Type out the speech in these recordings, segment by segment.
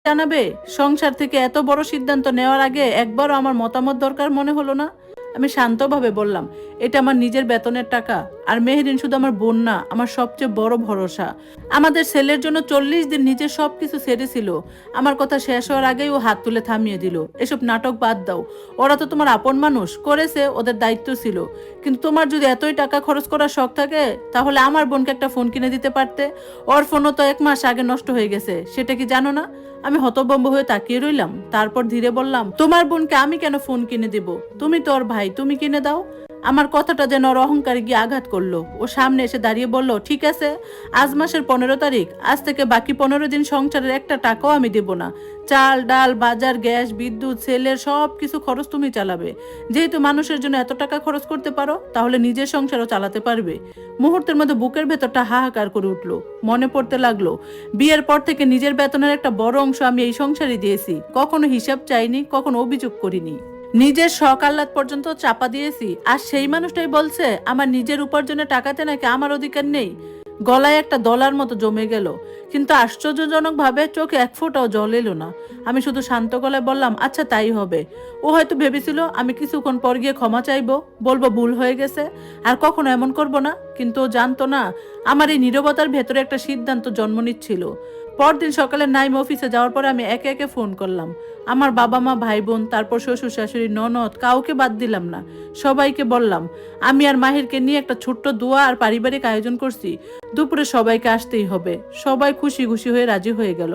জানাবে? সংসার থেকে এত বড় সিদ্ধান্ত নেওয়ার আগে একবারও আমার মতামত দরকার মনে হলো না? আমি শান্তভাবে বললাম, এটা আমার নিজের বেতনের টাকা। আর মেহেরিন শুধু আমার বোন না, আমার সবচেয়ে বড় ভরসা। আমাদের ছেলের জন্য 40 দিন নিজের সবকিছু ছেড়েছিল। আমার কথা শেষ হওয়ার আগেই ও হাত তুলে থামিয়ে দিল। এসব নাটক বাদ দাও। ওরা তো তোমার আপন মানুষ, করেছে, ওদের দায়িত্ব ছিল। কিন্তু তোমার যদি এতই টাকা খরচ করার শখ থাকে, তাহলে আমার বোনকে একটা ফোন কিনে দিতে পারতে। ওর ফোনও তো 1 মাস আগে নষ্ট হয়ে গেছে, সেটা কি জানো না? আমি হতভম্ব হয়ে তাকিয়ে রইলাম। তারপর ধীরে বললাম, তোমার বোনকে আমি কেন ফোন কিনে দেব? তুমি তো ওর ভাই, তুমি কিনে দাও। আমার কথাটা যেন ওর অহংকারে গিয়ে আঘাত করলো। ও সামনে এসে দাঁড়িয়ে বলল, ঠিক আছে, আজ মাসের 15 তারিখ, আজ থেকে বাকি 15 দিন সংসারের একটা টাকাও আমি দেব না। চাল ডাল বাজার গ্যাস বিদ্যুৎ ছেলের সব কিছু খরচ তুমি চালাবে। যেহেতু মানুষের জন্য এত টাকা খরচ করতে পারো, তাহলে নিজের সংসারও চালাতে পারবে। মুহূর্তের মধ্যে বুকের ভেতরটা হাহাকার করে উঠলো। মনে পড়তে লাগলো, বিয়ের পর থেকে নিজের বেতনের একটা বড় অংশ আমি এই সংসারে দিয়েছি। কখনো হিসাব চাইনি, কখনো অভিযোগ করিনি। নিজের শখ আহ্লাদ পর্যন্ত চাপা দিয়েছি। আর সেই মানুষটাই বলছে আমার নিজের উপার্জনে টাকাতে নাকি আমার অধিকার নেই। গলায় একটা দলার মতো জমে গেল। কিন্তু আশ্চর্যজনক ভাবে চোখে এক ফোঁটাও জল এলো না। আমি শুধু শান্ত গলায় বললাম, আচ্ছা তাই হবে। ও হয়তো ভেবেছিল আমি কিছুক্ষণ পর গিয়ে ক্ষমা চাইবো, বলবো ভুল হয়ে গেছে, আর কখনো এমন করব না। কিন্তু ও জানতো না, আমার এই নীরবতার ভেতরে একটা সিদ্ধান্ত জন্ম নিচ্ছিল। পরদিন সকালে নাইম অফিসে যাওয়ার পরে আমি একে একে ফোন করলাম। আমার বাবা মা ভাই বোন, তারপর শ্বশুর শাশুড়ি ননদ, কাউকে বাদ দিলাম না। সবাইকে বললাম আমি আর মাহিরকে নিয়ে একটা ছোট্ট দোয়া আর পারিবারিক আয়োজন করছি। দুপুরে সবাইকে আসতেই হবে। সবাই খুশি খুশি হয়ে রাজি হয়ে গেল।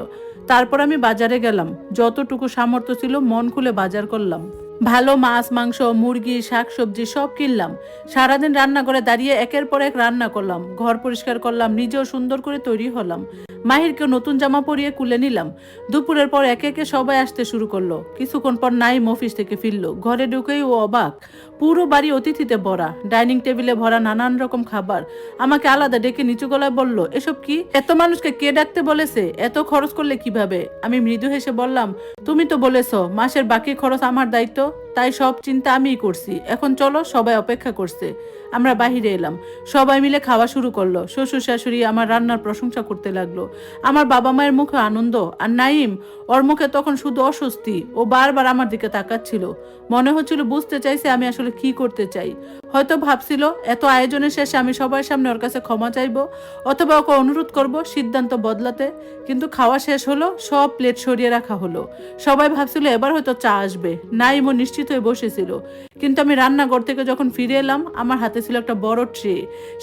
তারপর আমি বাজারে গেলাম। যতটুকু সামর্থ্য ছিল মন খুলে বাজার করলাম। ভালো মাছ মাংস মুরগি শাকসবজি সব কিনলাম। সারাদিন রান্না করে দাঁড়িয়ে একের পর এক রান্না করলাম, ঘর পরিষ্কার করলাম, নিজেও সুন্দর করে তৈরি হলাম। মাহিরকে নতুন জামা পরিয়ে কুলে নিলাম। দুপুরের পর একে একে সবাই আসতে শুরু করলো। কিছুক্ষণ পর নাইম অফিস থেকে ফিরলো। ঘরে ঢুকেই ও অবাক। পুরো বাড়ি অতিথিতে ভরা, ডাইনিং টেবিলে ভরা নানান রকম খাবার। আমাকে আলাদা ডেকে নিচু গলায় বলল, এসব কি? এত মানুষকে কে ডাকতে বলেছে? এত খরচ করলে কিভাবে? আমি মৃদু হেসে বললাম, তুমি তো বলেছো মাসের বাকি খরচ আমার দায়িত্ব, তাই সব চিন্তা আমিই করছি। এখন চলো, সবাই অপেক্ষা করছে। আমরা বাহিরে এলাম। সবাই মিলে খাওয়া শুরু করলো। শ্বশুর শাশুড়ি আমার রান্নার প্রশংসা করতে লাগলো। আমার বাবা মায়ের মুখে আনন্দ, আর নাইম, ওর মুখে তখন শুধু অস্বস্তি। ও বারবার আমার দিকে তাকাচ্ছিল। মনে হচ্ছিল বুঝতে চাইছে আমি আসলে কি করতে চাই। হয়তো ভাবছিল এত আয়োজনের শেষে আমি সবার সামনে ওর কাছে ক্ষমা চাইবো, অথবা ওকে অনুরোধ করব সিদ্ধান্ত বদলাতে। কিন্তু খাওয়া শেষ হলো, সব প্লেট সরিয়ে রাখা হলো। সবাই ভাবছিল এবার হয়তো চা আসবে। নাইমও নিশ্চিত হয়ে বসেছিল। কিন্তু আমি রান্নাঘর থেকে যখন ফিরে এলাম, আমার হাতে ছিল একটা বড় ট্রে।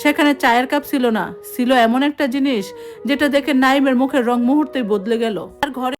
সেখানে চায়ের কাপ ছিল না, ছিল এমন একটা জিনিস যেটা দেখে নাইমের মুখের রং মুহূর্তেই বদলে গেল। আর ঘরে